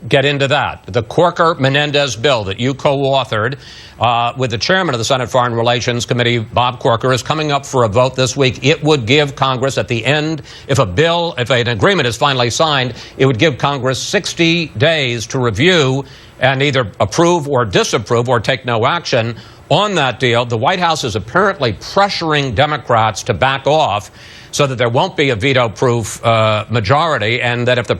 get into that. The Corker-Menendez bill that you co-authored with the chairman of the Senate Foreign Relations Committee, Bob Corker, is coming up for a vote this week. It would give Congress at the end, if an agreement is finally signed, it would give Congress 60 days to review and either approve or disapprove or take no action on that deal. The White House is apparently pressuring Democrats to back off so that there won't be a veto-proof majority, and that if the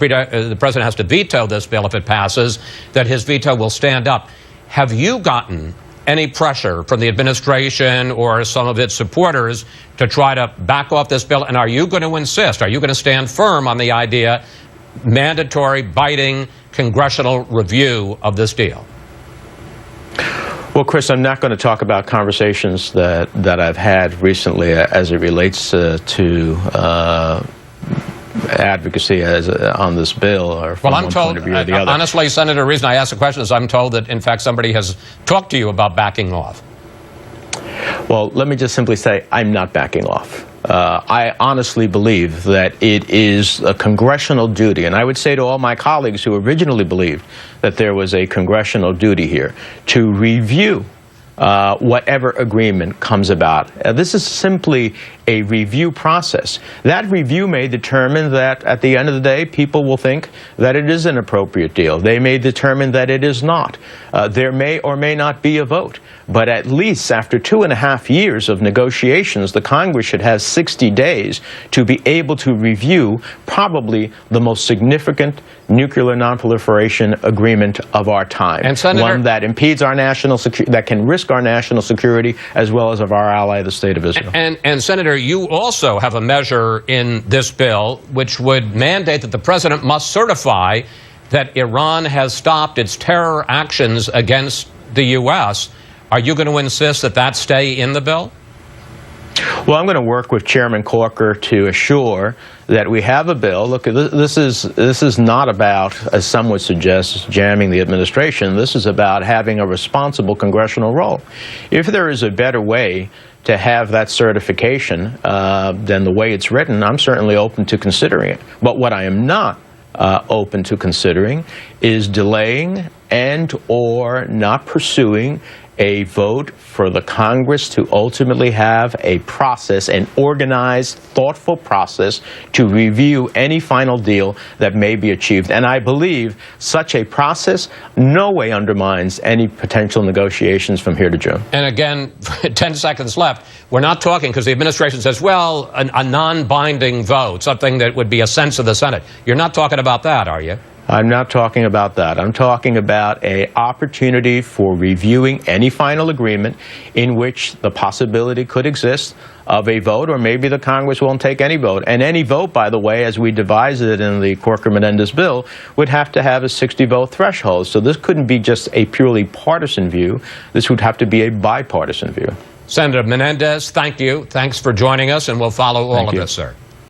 president has to veto this bill if it passes, that his veto will stand up. Have you gotten any pressure from the administration or some of its supporters to try to back off this bill? And are you going to insist, are you going to stand firm on the idea, mandatory, biting congressional review of this deal? Well, Chris, I'm not going to talk about conversations that I've had recently as it relates to advocacy on this bill. Or from I'm told, honestly, Senator, the reason I ask the question is I'm told that, in fact, somebody has talked to you about backing off. Well, let me just simply say I'm not backing off. I honestly believe that it is a congressional duty, and I would say to all my colleagues who originally believed that there was a congressional duty here, to review whatever agreement comes about. This is simply a review process. That review may determine that at the end of the day, people will think that it is an appropriate deal. They may determine that it is not. There may or may not be a vote. But at least after 2.5 years of negotiations, the Congress should have 60 days to be able to review probably the most significant nuclear nonproliferation agreement of our time. And Senator, one that impedes our national security, that can risk our national security, as well as of our ally, the State of Israel. And Senator, you also have a measure in this bill which would mandate that the president must certify that Iran has stopped its terror actions against the U.S. Are you going to insist that that stay in the bill? Well, I'm going to work with Chairman Corker to assure that we have a bill. Look, this is not about, as some would suggest, jamming the administration. This is about having a responsible congressional role. If there is a better way to have that certification than the way it's written, I'm certainly open to considering it. But what I am not open to considering is delaying and or not pursuing a vote for the Congress to ultimately have a process, an organized, thoughtful process to review any final deal that may be achieved. And I believe such a process no way undermines any potential negotiations from here to June. And again, 10 seconds left. We're not talking, because the administration says, well, a non-binding vote, something that would be a sense of the Senate. You're not talking about that, are you? I'm not talking about that. I'm talking about an opportunity for reviewing any final agreement in which the possibility could exist of a vote, or maybe the Congress won't take any vote. And any vote, by the way, as we devised it in the Corker-Menendez bill, would have to have a 60-vote threshold. So this couldn't be just a purely partisan view. This would have to be a bipartisan view. Senator Menendez, thank you. Thanks for joining us, and we'll follow all of this, sir.